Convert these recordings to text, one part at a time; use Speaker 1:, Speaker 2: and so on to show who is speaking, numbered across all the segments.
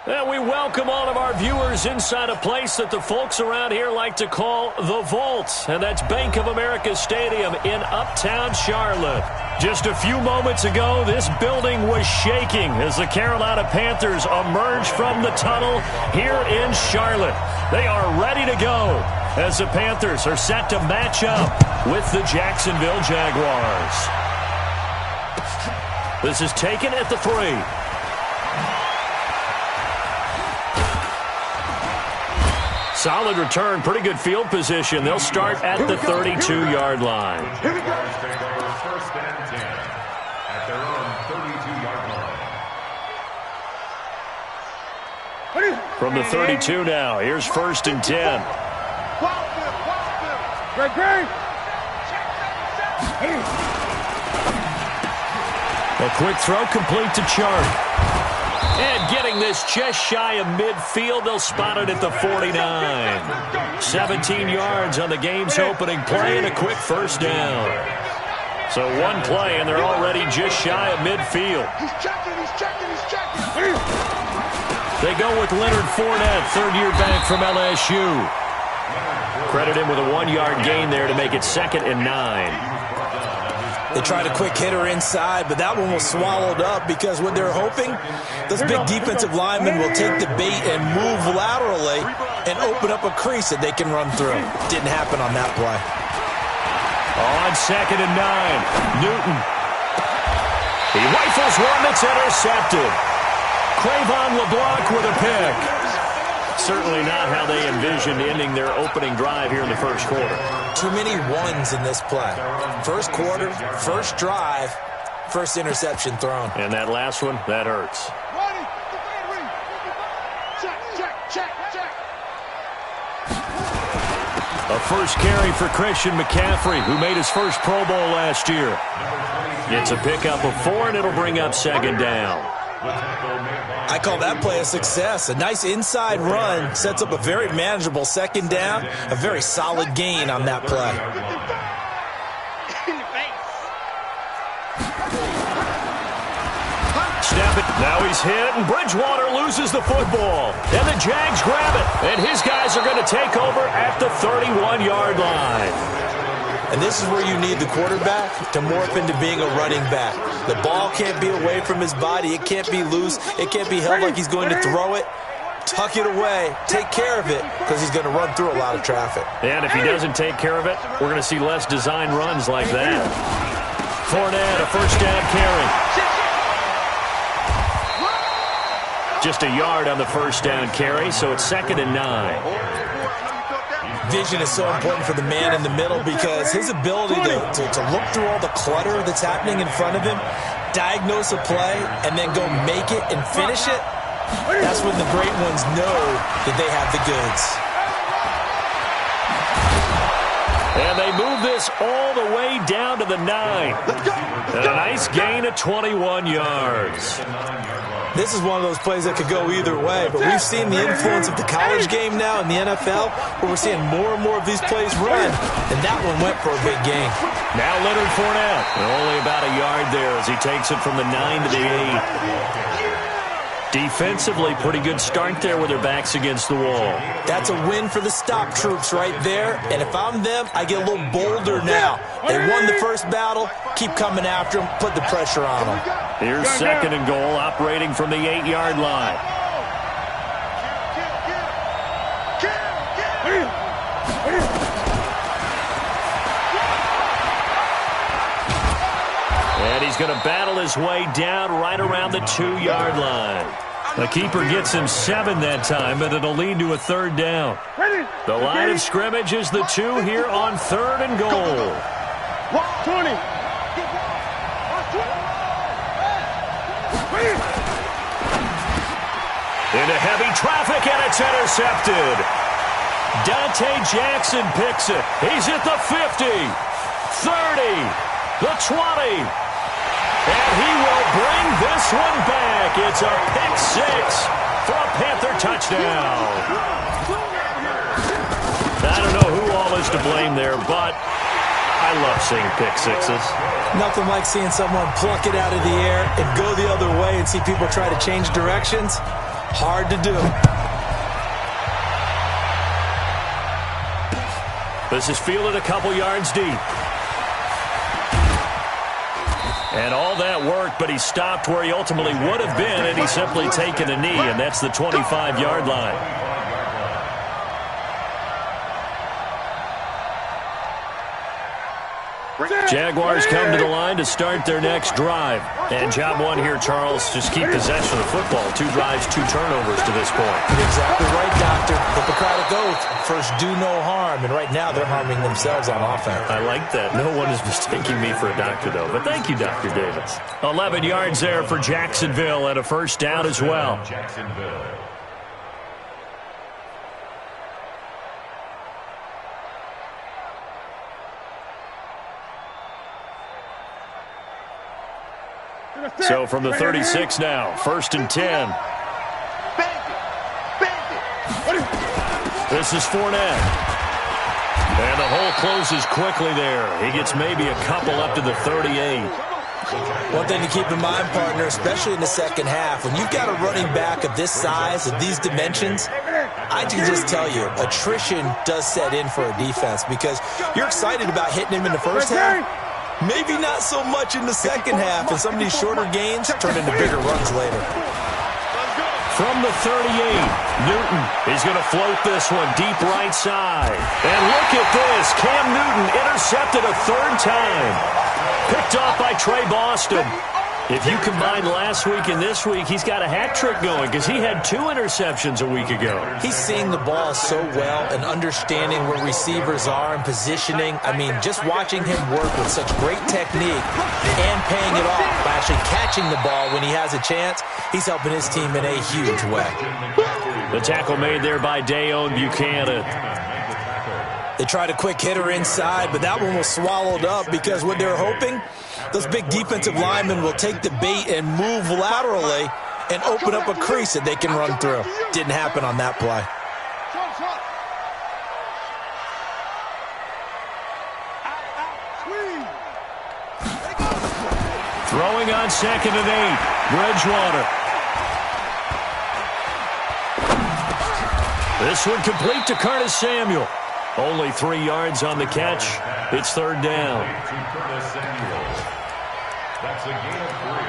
Speaker 1: And we welcome all of our viewers inside a place that the folks around here like to call the Vault. And that's Bank of America Stadium in Uptown Charlotte. Just a few moments ago, this building was shaking as the Carolina Panthers emerged from the tunnel here in Charlotte. They are ready to go as the Panthers are set to match up with the Jacksonville Jaguars. This is taken at the 3. Solid return, pretty good field position. They'll start at the 32-yard line.
Speaker 2: Here we go. First and 10 at their own 32-yard line.
Speaker 1: From the 32 now, here's first and 10. A quick throw complete to Chark. And getting this just shy of midfield, they'll spot it at the 49. 17 yards on the game's opening play and a quick first down. So one play, and they're already just shy of midfield.
Speaker 3: He's checking.
Speaker 1: They go with Leonard Fournette, third-year back from LSU. Credit him with a 1-yard gain there to make it 2nd and 9.
Speaker 4: They tried a quick hitter inside, but that one was swallowed up because what they're hoping, those big defensive linemen will take the bait and move laterally and open up a crease that they can run through. Didn't happen on that play.
Speaker 1: On 2nd and 9, Newton. He rifles one that's intercepted. Cravon LeBlanc with a pick. Certainly not how they envisioned ending their opening drive here in the first quarter.
Speaker 4: Too many ones in this play. First quarter, first drive, first interception thrown.
Speaker 1: And that last one, that hurts.
Speaker 3: Check.
Speaker 1: A first carry for Christian McCaffrey, who made his first Pro Bowl last year. Gets a pickup of 4, and it'll bring up 2nd down.
Speaker 4: I call that play a success. A nice inside run sets up a very manageable 2nd down. A very solid gain on that play.
Speaker 1: Snap it. Now he's hit, and Bridgewater loses the football. And the Jags grab it. And his guys are going to take over at the 31-yard line.
Speaker 4: And this is where you need the quarterback to morph into being a running back. The ball can't be away from his body. It can't be loose. It can't be held like he's going to throw it. Tuck it away. Take care of it because he's going to run through a lot of traffic.
Speaker 1: And if he doesn't take care of it, we're going to see less design runs like that. Fournette, a first down carry. Just a yard on the first down carry, so it's 2nd and 9.
Speaker 4: Vision is so important for the man in the middle because his ability to look through all the clutter that's happening in front of him, diagnose a play, and then go make it and finish it, that's when the great ones know that they have the goods.
Speaker 1: And they move this all the way down to the 9. And a nice gain of 21 yards.
Speaker 4: This is one of those plays that could go either way, but we've seen the influence of the college game now in the NFL, where we're seeing more and more of these plays run, and that one went for a big gain.
Speaker 1: Now Leonard Fournette, only about a yard there as he takes it from the 9 to the 8. Defensively, pretty good start there with their backs against the wall.
Speaker 4: That's a win for the stop troops right there, and if I'm them, I get a little bolder now. They won the first battle, keep coming after them, put the pressure on them.
Speaker 1: Here's 2nd and goal, operating from the 8-yard line. And he's going to battle his way down right around the 2-yard line. The keeper gets him 7 that time, but it'll lead to a 3rd down. The line of scrimmage is the 2 here on 3rd and goal.
Speaker 3: 20.
Speaker 1: Into heavy traffic, and it's intercepted. Dante Jackson picks it. He's at the 50, 30, the 20. And he will bring this one back. It's a pick 6 for a Panther touchdown. I don't know who all is to blame there, but I love seeing pick 6s.
Speaker 4: Nothing like seeing someone pluck it out of the air and go the other way and see people try to change directions. Hard to do.
Speaker 1: This is fielded a couple yards deep. And all that work, but he stopped where he ultimately would have been, and he's simply taken a knee, and that's the 25-yard line. Jaguars come to the line to start their next drive. And job one here, Charles, just keep possession of the football. 2 drives, 2 turnovers to this point.
Speaker 4: You're exactly right, Doctor. Hippocratic oath. First, do no harm. And right now, they're harming themselves on offense.
Speaker 1: I like that. No one is mistaking me for a doctor, though. But thank you, Dr. Davis. 11 yards there for Jacksonville and a first down as well.
Speaker 2: Jacksonville.
Speaker 1: So from the 36 now, 1st and 10. This is Fournette. And the hole closes quickly there. He gets maybe a couple up to the 38.
Speaker 4: One thing to keep in mind, partner, especially in the second half, when you've got a running back of this size, of these dimensions, I can just tell you, attrition does set in for a defense because you're excited about hitting him in the first half. Maybe not so much in the second half, and some of these shorter gains turn into bigger runs later.
Speaker 1: From the 38, Newton is going to float this one deep right side. And look at this. Cam Newton intercepted a 3rd time. Picked off by Trey Boston. If you combine last week and this week, he's got a hat trick going because he had 2 interceptions a week ago.
Speaker 4: He's seeing the ball so well and understanding where receivers are and positioning. I mean, just watching him work with such great technique and paying it off by actually catching the ball when he has a chance, he's helping his team in a huge way.
Speaker 1: The tackle made there by Dayon Buchanan.
Speaker 4: They tried a quick hitter inside, but that one was swallowed up because what they're hoping, those big defensive linemen will take the bait and move laterally and open up a crease that they can run through. Didn't happen on that play.
Speaker 1: Throwing on 2nd and 8, Bridgewater. This one complete to Curtis Samuel. Only 3 yards on the catch. It's 3rd down.
Speaker 2: That's a gain of 3.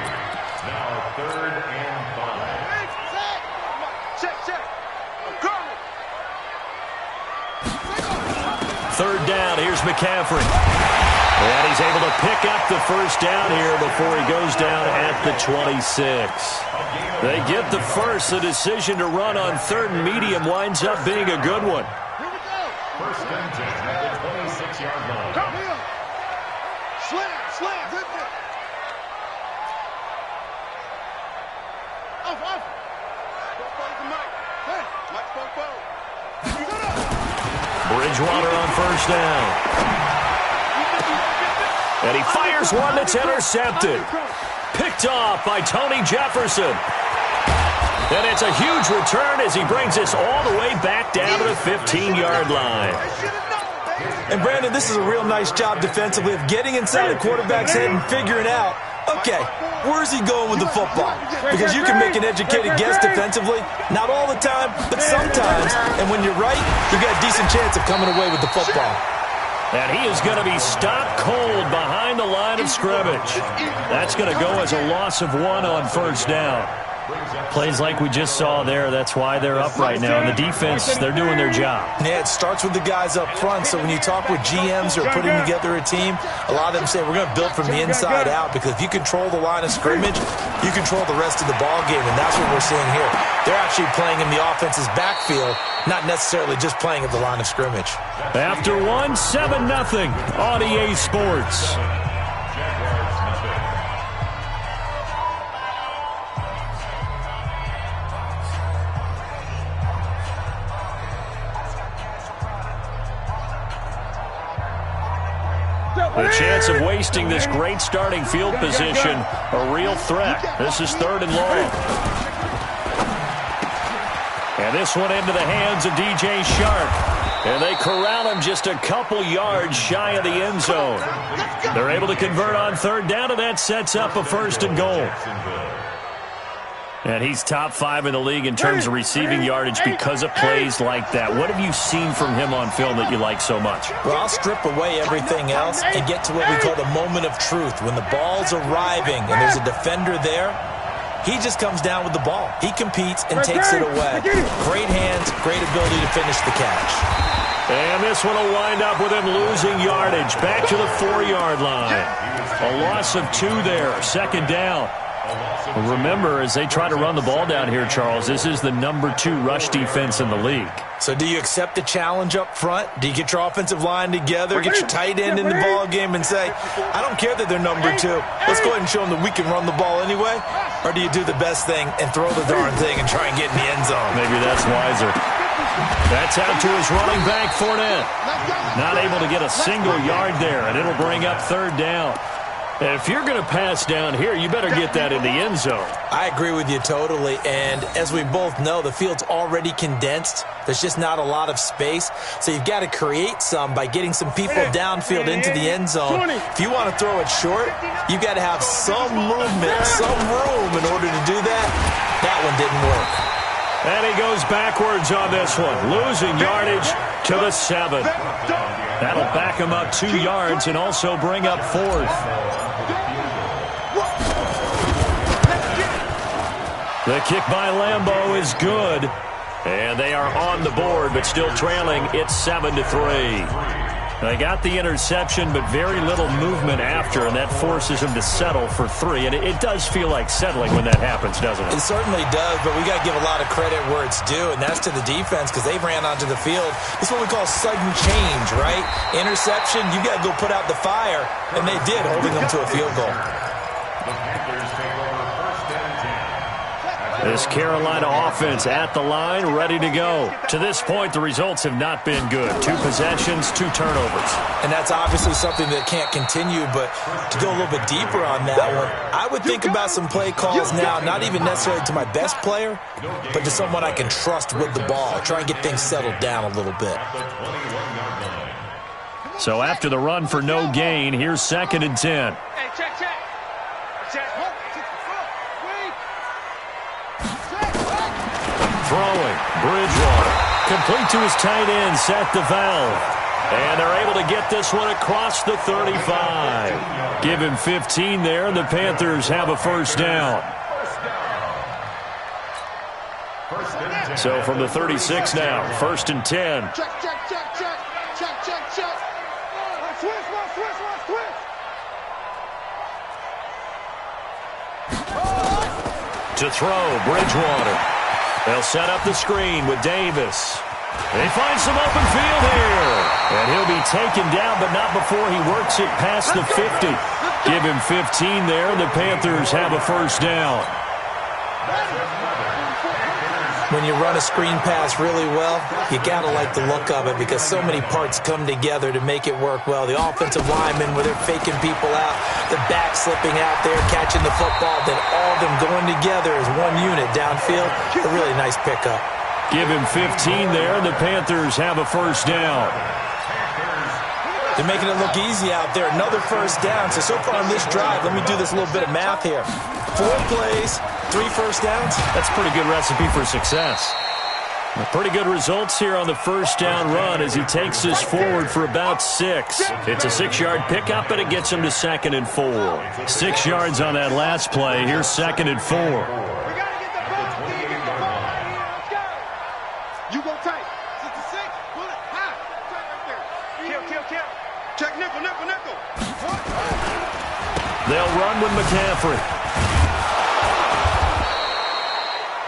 Speaker 2: Now 3rd and 5.
Speaker 3: Check.
Speaker 1: 3rd down. Here's McCaffrey. And he's able to pick up the first down here before he goes down at the 26. They get the first. The decision to run on 3rd and medium winds up being a good one.
Speaker 2: 1st and 10 at the 26-yard line.
Speaker 3: Slam. Off.
Speaker 1: Bridgewater on 1st down. And he fires one that's intercepted. Picked off by Tony Jefferson. And it's a huge return as he brings us all the way back down to the 15-yard line.
Speaker 4: And, Brandon, this is a real nice job defensively of getting inside the quarterback's head and figuring out, okay, where's he going with the football? Because you can make an educated guess defensively. Not all the time, but sometimes. And when you're right, you've got a decent chance of coming away with the football.
Speaker 1: And he is going to be stopped cold behind the line of scrimmage. That's going to go as a loss of 1 on 1st down. Plays like we just saw there, that's why they're up right now. And the defense, they're doing their job.
Speaker 4: Yeah, it starts with the guys up front. So when you talk with GMs who are putting together a team, a lot of them say we're going to build from the inside out because if you control the line of scrimmage, you control the rest of the ball game, and that's what we're seeing here. They're actually playing in the offense's backfield, not necessarily just playing at the line of scrimmage.
Speaker 1: After 1, 7-0 on EA Sports. The chance of wasting this great starting field position, a real threat. This is 3rd and long. And this one into the hands of DJ Shark. And they corral him just a couple yards shy of the end zone. They're able to convert on 3rd down, and that sets up a 1st and goal. And he's top 5 in the league in terms of receiving yardage because of plays like that. What have you seen from him on film that you like so much?
Speaker 4: Well, I'll strip away everything else and get to what we call the moment of truth. When the ball's arriving and there's a defender there, he just comes down with the ball. He competes and takes it away. Great hands, great ability to finish the catch.
Speaker 1: And this one will wind up with him losing yardage. Back to the 4-yard line. A loss of 2 there, second down. Remember, as they try to run the ball down here, Charles, this is the number 2 rush defense in the league.
Speaker 4: So do you accept the challenge up front? Do you get your offensive line together, get your tight end in the ball game and say, I don't care that they're number 2. Let's go ahead and show them that we can run the ball anyway? Or do you do the best thing and throw the darn thing and try and get in the end zone?
Speaker 1: Maybe that's wiser. That's out to his running back, Fournette. Not able to get a single yard there, and it'll bring up third down. And if you're going to pass down here, you better get that in the end zone.
Speaker 4: I agree with you totally. And as we both know, the field's already condensed. There's just not a lot of space. So you've got to create some by getting some people downfield into the end zone. If you want to throw it short, you've got to have some movement, some room in order to do that. That one didn't work.
Speaker 1: And he goes backwards on this one, losing yardage to the 7. That'll back him up 2 yards and also bring up 4th. The kick by Lambeau is good. And they are on the board, but still trailing. It's 7-3. They got the interception, but very little movement after, and that forces them to settle for 3. And it does feel like settling when that happens, doesn't it?
Speaker 4: It certainly does, but we got to give a lot of credit where it's due, and that's to the defense because they ran onto the field. It's what we call sudden change, right? Interception, you got to go put out the fire, and they did, holding them to a field goal.
Speaker 1: This Carolina offense at the line, ready to go. To this point, the results have not been good. 2 possessions, 2 turnovers.
Speaker 4: And that's obviously something that can't continue, but to go a little bit deeper on that one, I would think about some play calls now, not even necessarily to my best player, but to someone I can trust with the ball. Try and get things settled down a little bit.
Speaker 1: So after the run for no gain, here's 2nd and 10.
Speaker 3: Hey, check.
Speaker 1: Throwing, Bridgewater, complete to his tight end, Seth DeValve. And they're able to get this one across the 35. Give him 15 there, and the Panthers have a first down. So from the 36 now, 1st and 10.
Speaker 3: Check.
Speaker 1: To throw, Bridgewater. They'll set up the screen with Davis. They find some open field here. And he'll be taken down, but not before he works it past the 50. Give him 15 there, and the Panthers have a first down.
Speaker 4: When you run a screen pass really well, you got to like the look of it because so many parts come together to make it work well. The offensive linemen, where they're faking people out, the back slipping out there, catching the football, then all of them going together as one unit downfield. A really nice pickup.
Speaker 1: Give him 15 there, and the Panthers have a first down.
Speaker 4: They're making it look easy out there. Another first down. So far on this drive, let me do this little bit of math here. 4 plays, 3 first downs.
Speaker 1: That's a pretty good recipe for success. Pretty good results here on the first down run as he takes us forward for about 6. It's a 6-yard pickup, and it gets him to 2nd and 4. 6 yards on that last play. Here's 2nd and 4.
Speaker 3: We got to get the ball. Let's go. You go tight. 66. Pull it. High. Tight right there. Kill. Check nickel.
Speaker 1: They'll run with McCaffrey.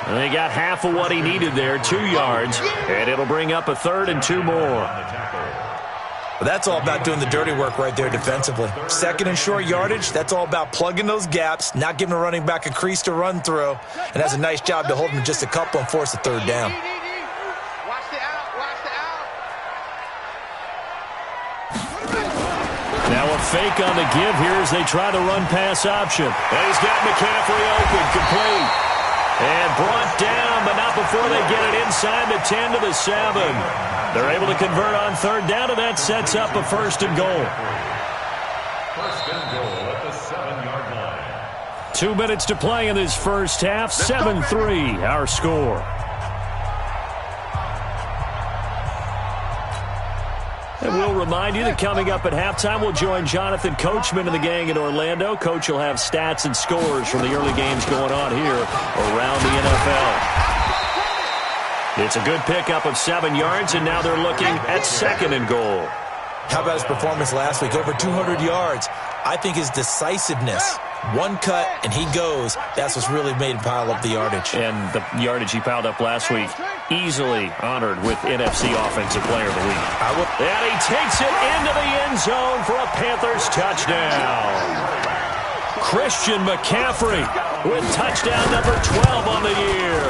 Speaker 1: And they got half of what he needed there, 2 yards, and it'll bring up a 3rd and 2 more.
Speaker 4: Well, that's all about doing the dirty work right there defensively. 2nd and short yardage, that's all about plugging those gaps, not giving a running back a crease to run through, and that's a nice job to hold him just a couple and force a 3rd down.
Speaker 3: Watch the out.
Speaker 1: Now a fake on the give here as they try to run pass option. And he's got McCaffrey open, complete. And brought down, but not before they get it inside the 10 to the 7. They're able to convert on 3rd down, and that sets up a 1st and goal.
Speaker 2: 1st and goal at the 7-yard line.
Speaker 1: 2 minutes to play in this first half. 7-3 our score. And we'll remind you that coming up at halftime, we'll join Jonathan Coachman and the gang in Orlando. Coach will have stats and scores from the early games going on here around the NFL. It's a good pickup of 7 yards, and now they're looking at 2nd and goal.
Speaker 4: How about his performance last week? Over 200 yards. I think his decisiveness. One cut, and he goes. That's what's really made him pile up the yardage.
Speaker 1: And the yardage he piled up last week, easily honored with NFC Offensive Player of the Week. And he takes it into the end zone for a Panthers touchdown. Christian McCaffrey with touchdown number 12 on the year.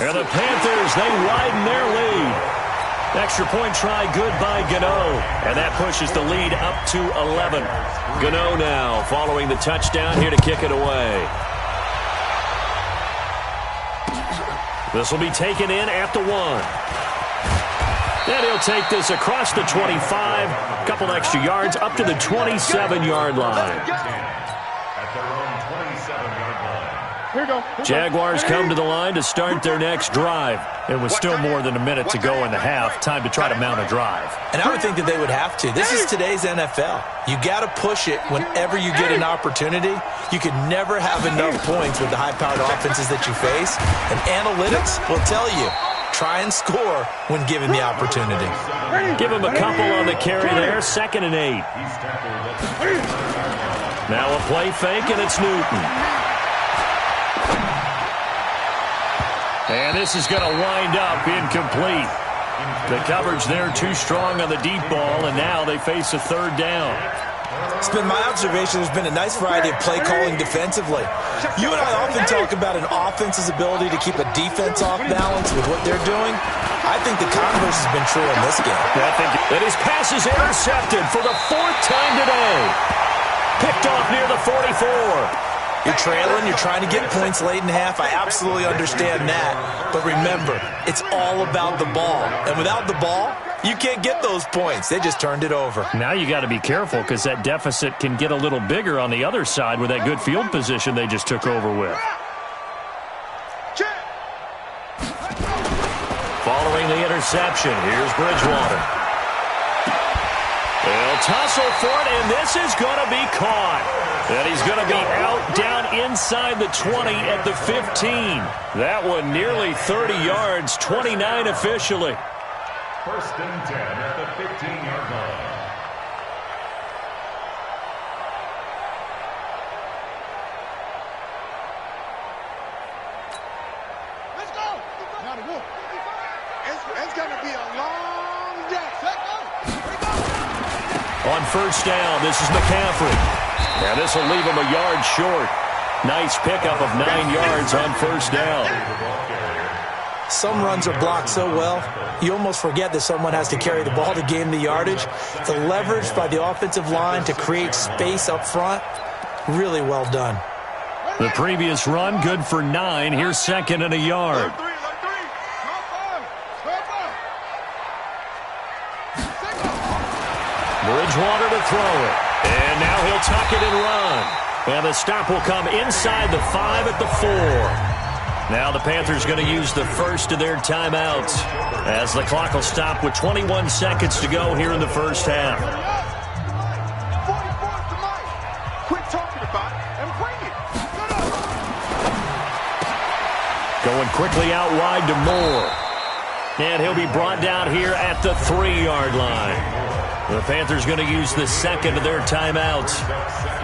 Speaker 1: And the Panthers, they widen their lead. Extra point try good by Gano. And that pushes the lead up to 11. Gano now following the touchdown here to kick it away. This will be taken in at the 1. And he'll take this across the 25. A couple extra yards up to the 27-yard line.
Speaker 2: At their own 27-yard line.
Speaker 3: Here we go.
Speaker 1: Jaguars come to the line to start their next drive. It was still more than a minute to go in the half. Time to try to mount a drive.
Speaker 4: And I would think that they would have to. This is today's NFL. You got to push it whenever you get an opportunity. You can never have enough points with the high-powered offenses that you face. And analytics will tell you, try and score when given the opportunity.
Speaker 1: Give him a couple on the carry there. 2nd and 8. Now a play fake, and it's Newton. And this is going to wind up incomplete. The coverage there too strong on the deep ball, and now they face a 3rd down.
Speaker 4: It's been my observation there's been a nice variety of play calling defensively. You and I often talk about an offense's ability to keep a defense off balance with what they're doing. I think the converse has been true in this game.
Speaker 1: I think that his pass is intercepted for the 4th time today. Picked off near the 44.
Speaker 4: You're trailing, you're trying to get points late in half. I absolutely understand that. But remember, it's all about the ball. And without the ball, you can't get those points. They just turned it over.
Speaker 1: Now you got to be careful because that deficit can get a little bigger on the other side with that good field position they just took over with. Following the interception, here's Bridgewater. They'll tussle for it, and this is going to be caught. And he's going to be out down inside the 20 at the 15. That one nearly 30 yards, 29 officially.
Speaker 2: 1st and 10 at the 15-yard line.
Speaker 3: Let's go. Now to go. It's going to be a long day. Let's go.
Speaker 1: On 1st down, this is McCaffrey. Now this will leave him a yard short. Nice pickup of 9 yards on 1st down.
Speaker 4: Some runs are blocked so well, you almost forget that someone has to carry the ball to gain the yardage. The leverage by the offensive line to create space up front, really well done.
Speaker 1: The previous run, good for 9. Here's 2nd and a yard. Bridgewater to throw it. And now he'll tuck it and run. And the stop will come inside the 5 at the 4. Now the Panthers going to use the first of their timeouts as the clock will stop with 21 seconds to go here in the first half.
Speaker 3: Quit talking about it and bring it.
Speaker 1: Going quickly out wide to Moore. And he'll be brought down here at the 3-yard line. The Panthers going to use the second of their timeouts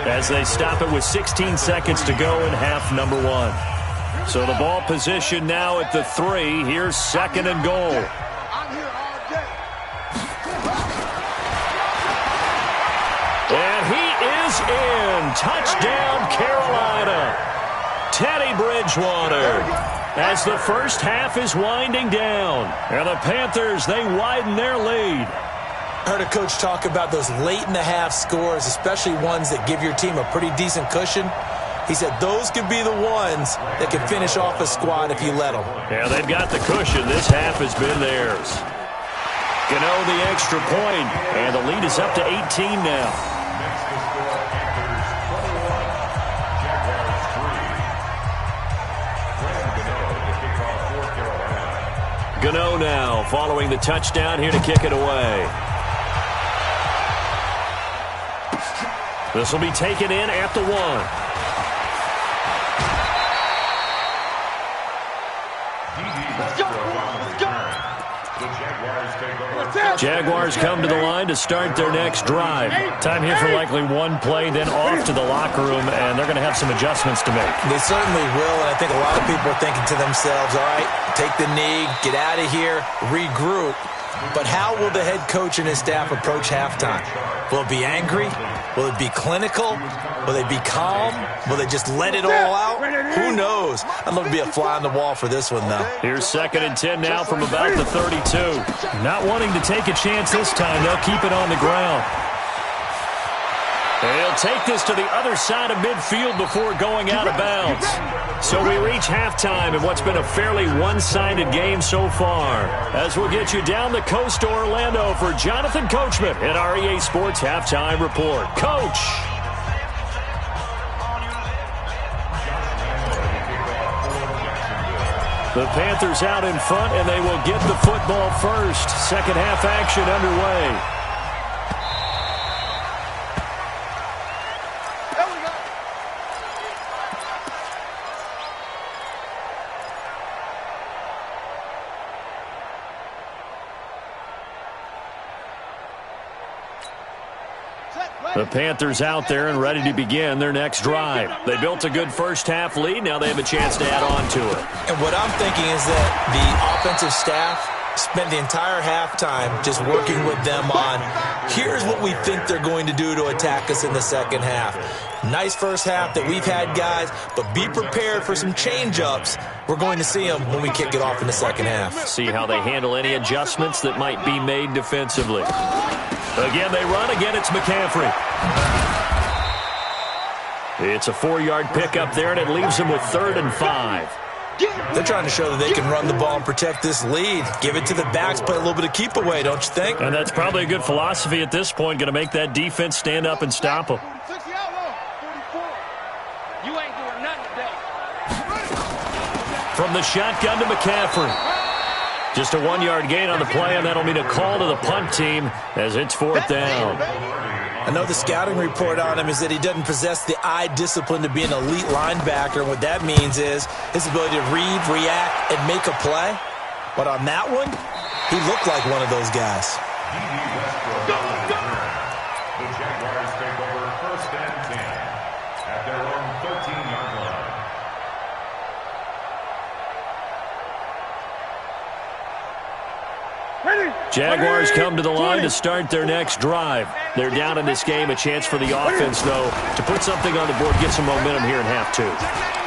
Speaker 1: as they stop it with 16 seconds to go in half number 1. So the ball position now at the 3. Here's 2nd and goal.
Speaker 3: I'm here all day.
Speaker 1: And he is in. Touchdown, Carolina. Teddy Bridgewater. As the first half is winding down. And the Panthers, they widen their lead.
Speaker 4: I heard a coach talk about those late-in-the-half scores, especially ones that give your team a pretty decent cushion. He said those could be the ones that can finish off a squad if you let them.
Speaker 1: Yeah, they've got the cushion. This half has been theirs. Gano the extra point, and the lead is up to 18 now.
Speaker 2: Next to score, Panthers 21, Jaguars 3.
Speaker 1: Gano now following the touchdown here to kick it away. This will be taken in at the 1. Jaguars come to the line to start their next drive. Time here for likely one play, then off to the locker room, and they're going to have some adjustments to make.
Speaker 4: They certainly will, and I think a lot of people are thinking to themselves, all right, take the knee, get out of here, regroup. But how will the head coach and his staff approach halftime? Will it be angry? Will it be clinical? Will they be calm? Will they just let it all out? Who knows? I'd love to be a fly on the wall for this one, though.
Speaker 1: Here's 2nd and 10 now from about the 32. Not wanting to take a chance this time. They'll keep it on the ground. They'll take this to the other side of midfield before going out of bounds. So we reach halftime in what's been a fairly one-sided game so far. As we'll get you down the coast to Orlando for Jonathan Coachman at our EA Sports Halftime Report. Coach! The Panthers out in front, and they will get the football first. Second half action underway. The Panthers out there and ready to begin their next drive. They built a good first-half lead. Now they have a chance to add on to it.
Speaker 4: And what I'm thinking is that the offensive staff spent the entire halftime just working with them on, here's what we think they're going to do to attack us in the second half. Nice first half that we've had, guys, but be prepared for some change-ups. We're going to see them when we kick it off in the second half.
Speaker 1: See how they handle any adjustments that might be made defensively. Again, they run. Again, it's McCaffrey. It's a 4-yard pickup there, and it leaves them with 3rd and 5.
Speaker 4: They're trying to show that they can run the ball and protect this lead. Give it to the backs, play a little bit of keep away, don't you think?
Speaker 1: And that's probably a good philosophy at this point, going to make that defense stand up and stop them. From the shotgun to McCaffrey. Just a 1-yard gain on the play, and that'll mean a call to the punt team as it's 4th down.
Speaker 4: I know the scouting report on him is that he doesn't possess the eye discipline to be an elite linebacker. What that means is his ability to read, react, and make a play. But on that one, he looked like one of those guys.
Speaker 2: The Jaguars take over 1st and 10 at their own 13-yard line.
Speaker 1: Jaguars come to the line to start their next drive. They're down in this game. A chance for the offense, though, to put something on the board, get some momentum here in half 2.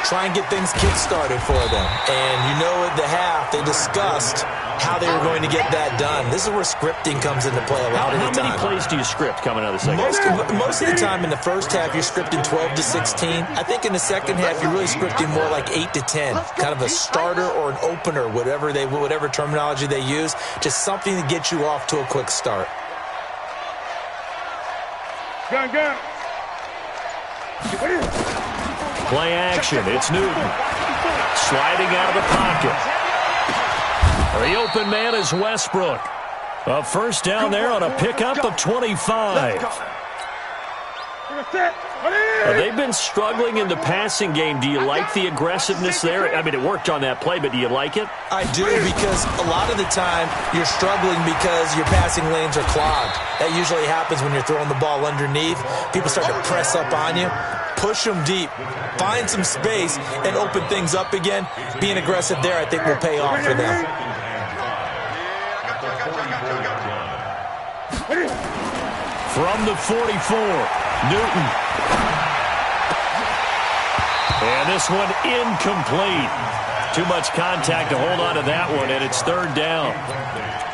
Speaker 4: Try and get things kick-started for them. And you know at the half, they discussed how they were going to get that done. This is where scripting comes into play a lot of the time.
Speaker 1: How many plays do you script coming out of the second half?
Speaker 4: Most of the time in the first half, you're scripting 12 to 16. I think in the second half, you're really scripting more like 8 to 10. Kind of a starter or an opener, whatever terminology they use. Just something to get you off to a quick start.
Speaker 3: Gun.
Speaker 1: Play action. It's Newton. Sliding out of the pocket. The open man is Westbrook. A first down there on a pickup of 25. They've been struggling in the passing game. Do you like the aggressiveness there? I mean, it worked on that play, but do you like it?
Speaker 4: I do, because a lot of the time you're struggling because your passing lanes are clogged. That usually happens when you're throwing the ball underneath. People start to press up on you. Push them deep. Find some space and open things up again. Being aggressive there, I think, will pay off for them.
Speaker 1: From the 44, Newton. And this one incomplete. Too much contact to hold on to that one, and it's 3rd down.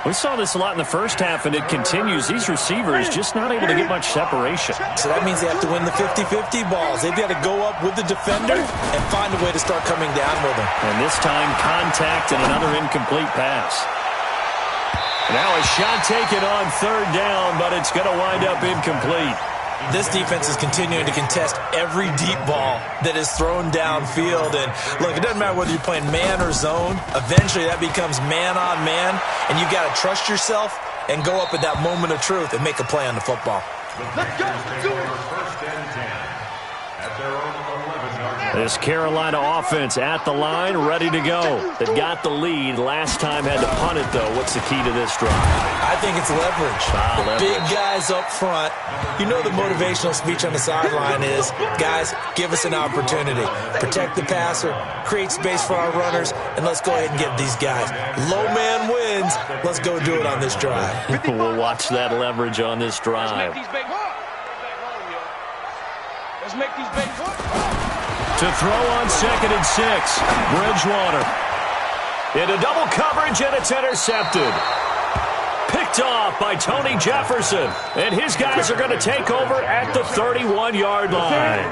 Speaker 1: We saw this a lot in the first half, and it continues. These receivers just not able to get much separation.
Speaker 4: So that means they have to win the 50-50 balls. They've got to go up with the defender and find a way to start coming down with them.
Speaker 1: And this time, contact and another incomplete pass. Now a shot taken on 3rd down, but it's going to wind up incomplete.
Speaker 4: This defense is continuing to contest every deep ball that is thrown downfield. And look, it doesn't matter whether you're playing man or zone. Eventually, that becomes man on man, and you got to trust yourself and go up at that moment of truth and make a play on the football.
Speaker 3: Let's go. Do it.
Speaker 2: First and 10 at their own 11-yard line.
Speaker 1: This Carolina offense at the line, ready to go. They got the lead. Last time had to punt it, though. What's the key to this drive?
Speaker 4: I think it's leverage. The big guys up front. You know the motivational speech on the sideline is, guys, give us an opportunity. Protect the passer, create space for our runners, and let's go ahead and give these guys. Low man wins. Let's go do it on this drive.
Speaker 1: We'll watch that leverage on this drive.
Speaker 3: Let's make these big work.
Speaker 1: To throw on 2nd and 6. Bridgewater. Into double coverage, and it's intercepted. Picked off by Tony Jefferson. And his guys are going to take over at the 31-yard line.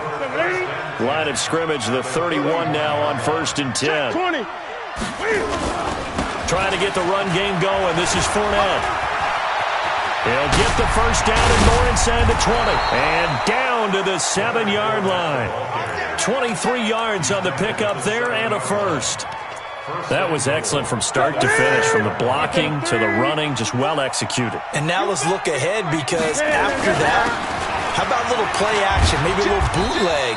Speaker 1: Line of scrimmage, the 31 now on 1st and 10.
Speaker 3: 20.
Speaker 1: Trying to get the run game going. This is Fournette. He'll get the first down and more inside the 20. And down to the 7-yard line. 23 yards on the pickup there and a first. That was excellent from start to finish, from the blocking to the running, just well executed.
Speaker 4: And now let's look ahead, because after that, how about a little play action, maybe a little bootleg,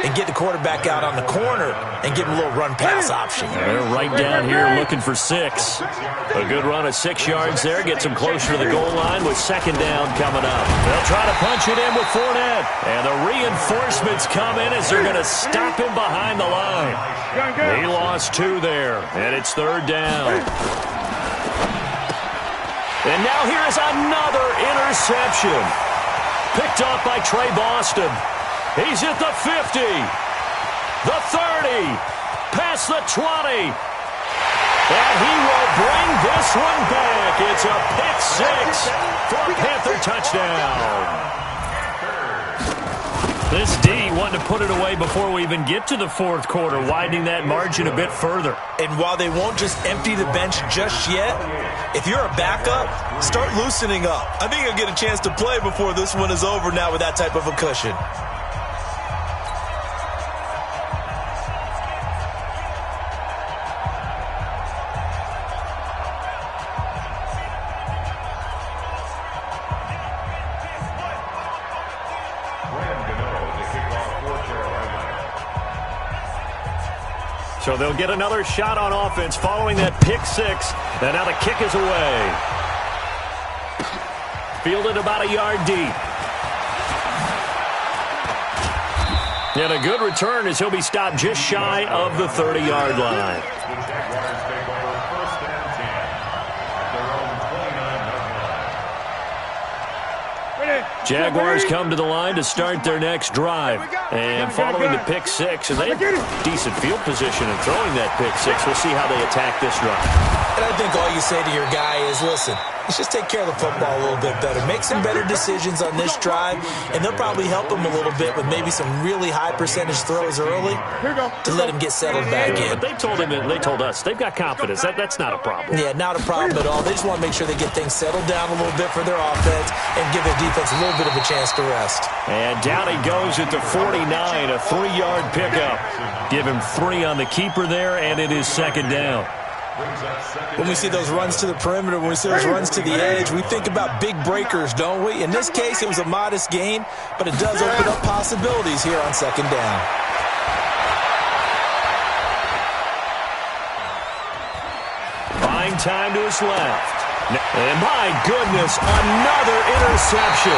Speaker 4: and get the quarterback out on the corner and give him a little run-pass option.
Speaker 1: They're right down here looking for 6. A good run of 6 yards there gets them closer to the goal line with 2nd down coming up. They'll try to punch it in with Fournette. And the reinforcements come in as they're going to stop him behind the line. He lost 2 there, and it's 3rd down. And now here's another interception. Picked off by Trey Boston. He's at the 50, the 30, past the 20. And he will bring this one back. It's a pick 6 for a Panther touchdown. This D wanted to put it away before we even get to the 4th quarter, widening that margin a bit further.
Speaker 4: And while they won't just empty the bench just yet, if you're a backup, start loosening up. I think you'll get a chance to play before this one is over now with that type of a cushion.
Speaker 1: So they'll get another shot on offense following that pick 6. And now the kick is away. Fielded about a yard deep. And a good return as he'll be stopped just shy of the 30-yard line. Jaguars come to the line to start their next drive. And following the pick 6, and they have decent field position in throwing that pick 6. We'll see how they attack this drive.
Speaker 4: And I think all you say to your guy is, listen, let's just take care of the football a little bit better. Make some better decisions on this drive, and they'll probably help him a little bit with maybe some really high percentage throws early to let him get settled back in.
Speaker 1: But they told us they've got confidence. That's not a problem.
Speaker 4: Yeah, not a problem at all. They just want to make sure they get things settled down a little bit for their offense and give their defense a little bit of a chance to rest.
Speaker 1: And down he goes at the 49, a 3-yard pickup. Give him 3 on the keeper there, and it is 2nd down.
Speaker 4: When we see those runs to the perimeter, when we see those runs to the edge, we think about big breakers, don't we? In this case, it was a modest gain, but it does open up possibilities here on 2nd down.
Speaker 1: Buying time to his left. And my goodness, another interception.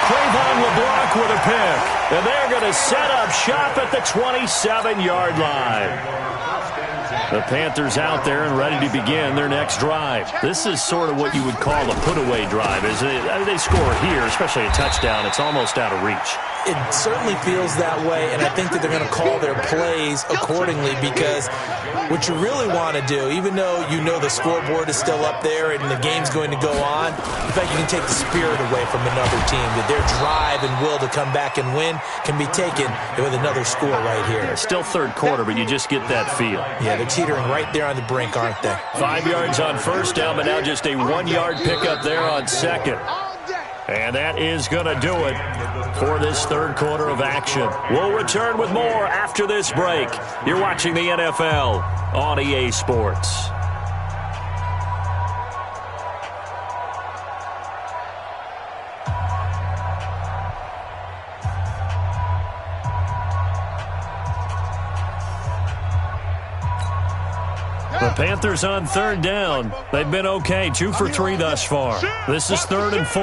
Speaker 1: Cravon LeBlanc with a pick. And they're going to set up shop at the 27-yard line. The Panthers out there and ready to begin their next drive. This is sort of what you would call a put-away drive. As they score here, especially a touchdown, it's almost out of reach.
Speaker 4: It certainly feels that way, and I think that they're going to call their plays accordingly, because what you really want to do, even though you know the scoreboard is still up there and the game's going to go on, in fact, you can take the spirit away from another team, that their drive and will to come back and win can be taken with another score right here.
Speaker 1: It's still 3rd quarter, but you just get that feel.
Speaker 4: Yeah, they're teetering right there on the brink, aren't they?
Speaker 1: 5 yards on 1st down, but now just a 1-yard pickup there on 2nd. And that is going to do it for this third quarter of action. We'll return with more after this break. You're watching the NFL on EA Sports. The Panthers on third down. They've been okay, 2 for 3 thus far. This is 3rd and 4.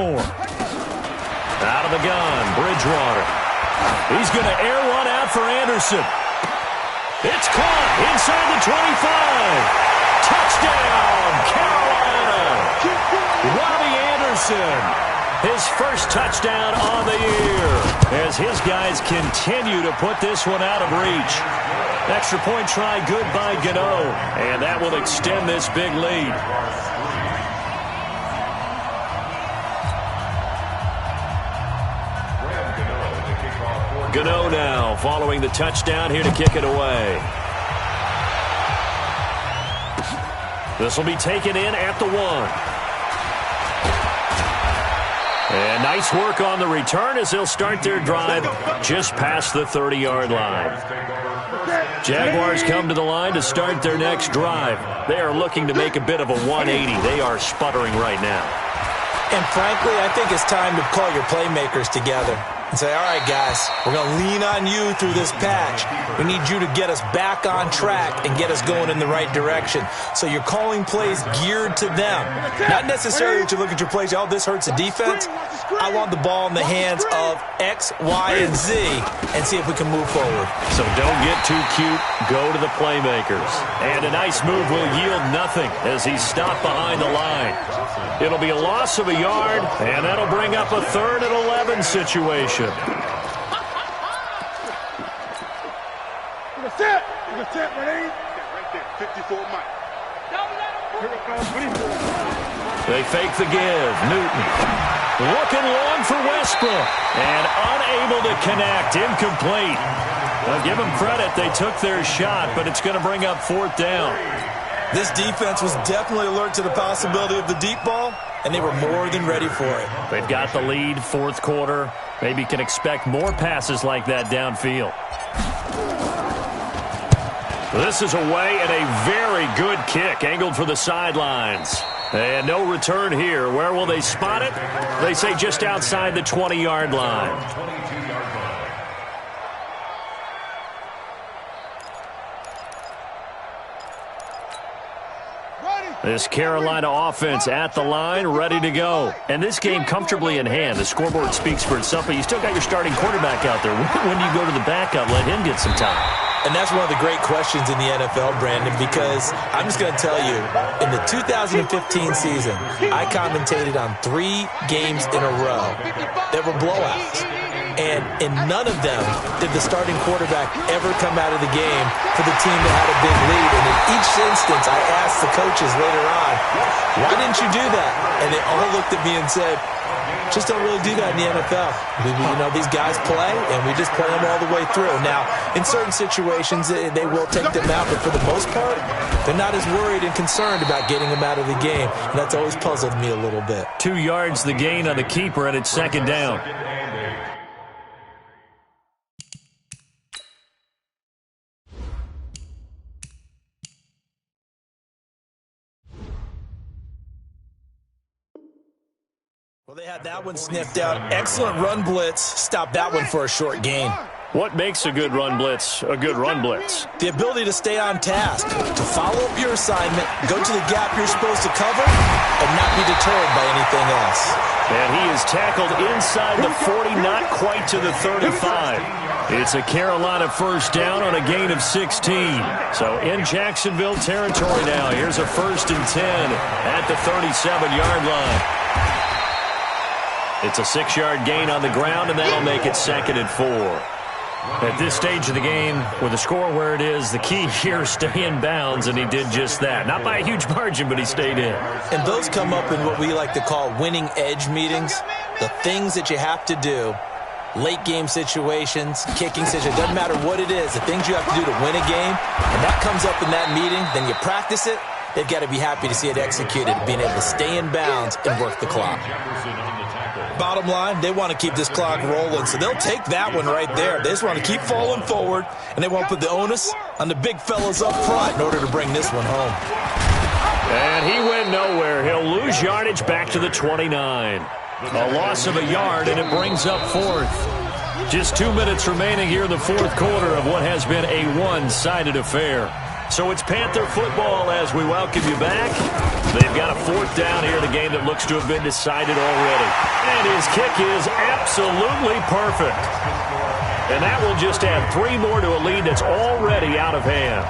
Speaker 1: Out of the gun, Bridgewater. He's going to air one out for Anderson. It's caught inside the 25. Touchdown, Carolina. Robbie Anderson, his first touchdown on the year, as his guys continue to put this one out of reach. Extra point try good by Gano, and that will extend this big lead. Gano now following the touchdown here to kick it away. This will be taken in at the 1. And nice work on the return as they'll start their drive just past the 30-yard line. Jaguars come to the line to start their next drive. They are looking to make a bit of a 180. They are sputtering right now.
Speaker 4: And frankly, I think it's time to call your playmakers together and say, all right, guys, we're going to lean on you through this patch. We need you to get us back on track and get us going in the right direction. So you're calling plays geared to them. Not necessarily that you look at your plays, oh, this hurts the defense. I want the ball in the hands of X, Y, and Z and see if we can move forward.
Speaker 1: So don't get too cute. Go to the playmakers. And a nice move will yield nothing as he's stopped behind the line. It'll be a loss of a yard, and that'll bring up a 3rd and 11 situation. They fake the give. Newton looking long for Westbrook and unable to connect. Incomplete. I'll give them credit. They took their shot, but it's going to bring up 4th down.
Speaker 4: This defense was definitely alert to the possibility of the deep ball, and they were more than ready for it.
Speaker 1: They've got the lead, 4th quarter. Maybe can expect more passes like that downfield. This is away and a very good kick, angled for the sidelines. And no return here. Where will they spot it? They say just outside the 20-yard line. This Carolina offense at the line, ready to go. And this game comfortably in hand. The scoreboard speaks for itself, but you still got your starting quarterback out there. When do you go to the backup? Let him get some time.
Speaker 4: And that's one of the great questions in the NFL, Brandon, because I'm just going to tell you, in the 2015 season, I commentated on 3 games in a row that were blowouts. And in none of them did the starting quarterback ever come out of the game for the team that had a big lead. And in each instance, I asked the coaches later on, why didn't you do that? And they all looked at me and said, just don't really do that in the NFL. You know, these guys play, and we just play them all the way through. Now, in certain situations, they will take them out, but for the most part, they're not as worried and concerned about getting them out of the game. And that's always puzzled me a little bit.
Speaker 1: 2 yards the gain on the keeper, and it's 2nd down.
Speaker 4: Well, they had that one sniffed out. Excellent run blitz. Stopped that one for a short gain.
Speaker 1: What makes a good run blitz a good run blitz?
Speaker 4: The ability to stay on task, to follow up your assignment, go to the gap you're supposed to cover, and not be deterred by anything else.
Speaker 1: And he is tackled inside the 40, not quite to the 35. It's a Carolina first down on a gain of 16. So in Jacksonville territory now. Here's a 1st and 10 at the 37-yard line. It's a 6-yard gain on the ground, and that'll make it 2nd and 4. At this stage of the game, with the score where it is, the key here is stay in bounds, and he did just that. Not by a huge margin, but he stayed in.
Speaker 4: And those come up in what we like to call winning edge meetings. The things that you have to do, late game situations, kicking situations, doesn't matter what it is, the things you have to do to win a game, and that comes up in that meeting, then you practice it, they've got to be happy to see it executed, being able to stay in bounds and work the clock. Bottom line, they want to keep this clock rolling, so they'll take that one right there. They just want to keep falling forward, and they want to put the onus on the big fellas up front in order to bring this one home.
Speaker 1: And he went nowhere. He'll lose yardage back to the 29. A loss of a yard, and it brings up fourth. Just 2 minutes remaining here in the fourth quarter of what has been a one-sided affair. So it's Panther football as we welcome you back. They've got a fourth down here in a game that looks to have been decided already. And his kick is absolutely perfect. And that will just add 3 more to a lead that's already out of hand.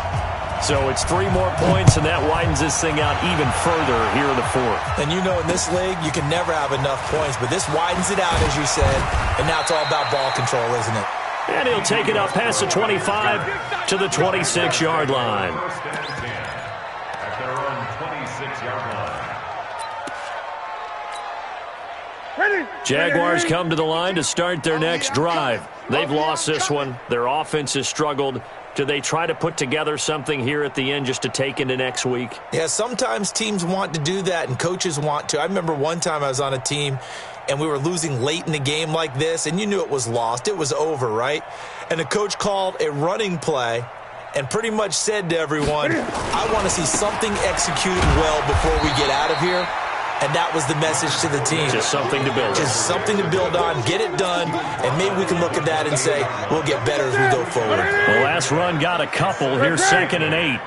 Speaker 1: So it's 3 more points, and that widens this thing out even further here in the fourth.
Speaker 4: And you know in this league, you can never have enough points, but this widens it out, as you said, and now it's all about ball control, isn't it?
Speaker 1: And he'll take it up past the 25 to the 26-yard line.
Speaker 2: First and 10 at their own 26-yard line.
Speaker 1: Jaguars come to the line to start their next drive. They've lost this one. Their offense has struggled. Do they try to put together something here at the end just to take into next week?
Speaker 4: Yeah, sometimes teams want to do that and coaches want to. I remember one time I was on a team and we were losing late in the game like this, and you knew it was lost. It was over, right? And the coach called a running play and pretty much said to everyone, I want to see something executed well before we get out of here. And that was the message to the team.
Speaker 1: Just something to build on.
Speaker 4: Just something to build on, get it done, and maybe we can look at that and say, we'll get better as we go forward.
Speaker 1: The last run got a couple. Here's 2nd and 8.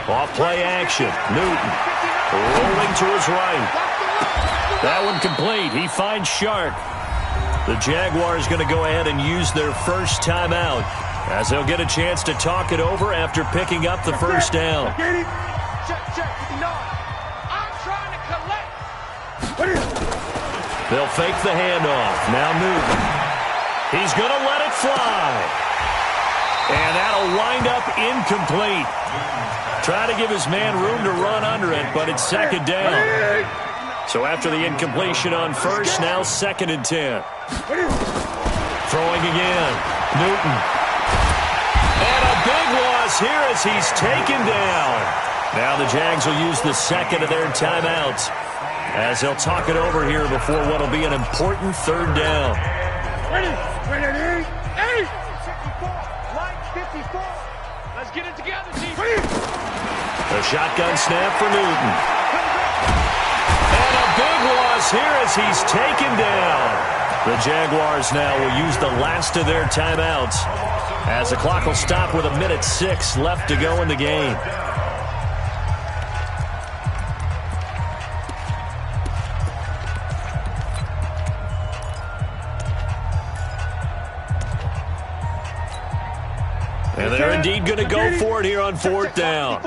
Speaker 1: Off play action. Newton rolling to his right. That one complete. He finds Shark. The Jaguars going to go ahead and use their first timeout as they'll get a chance to talk it over after picking up the first down. They'll fake the handoff. Now Newton. He's going to let it fly. And that'll wind up incomplete. Try to give his man room to run under it, but it's 2nd down. So after the incompletion on first, now 2nd and 10. Throwing again. Newton. And a big loss here as he's taken down. Now the Jags will use the 2nd of their timeouts as they'll talk it over here before what will be an important 3rd down.
Speaker 3: Let's get it together, team.
Speaker 1: The shotgun snap for Newton. And a big loss here as he's taken down. The Jaguars now will use the last of their timeouts as the clock will stop with 1:06 left to go in the game. And they're indeed going to go for it here on 4th down.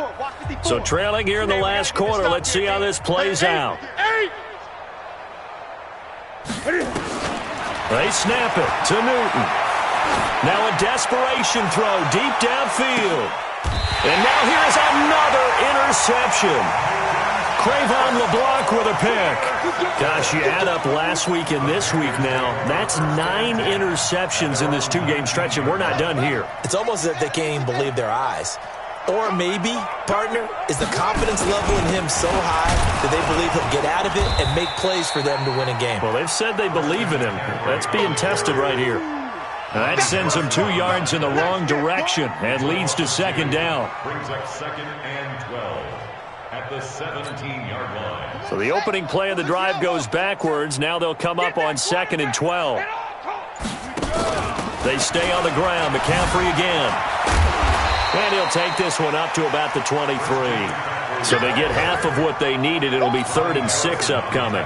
Speaker 1: So trailing here in the last quarter, let's see how this plays out. They snap it to Newton. Now a desperation throw deep downfield. And now here's another interception. Crayvon LeBlanc with a pick. Gosh, you add up last week and this week now, that's 9 interceptions in this 2-game stretch, and we're not done here.
Speaker 4: It's almost as if they can't even believe their eyes. Or maybe, partner, is the confidence level in him so high that they believe he'll get out of it and make plays for them to win a game.
Speaker 1: Well, they've said they believe in him. That's being tested right here. And that sends him 2 yards in the wrong direction and leads to 2nd down.
Speaker 2: Brings up 2nd and 12 at the 17-yard line.
Speaker 1: So the opening play of the drive goes backwards. Now they'll come up on 2nd and 12. They stay on the ground. McCaffrey again. And he'll take this one up to about the 23. So they get half of what they needed. It'll be 3rd and 6 upcoming.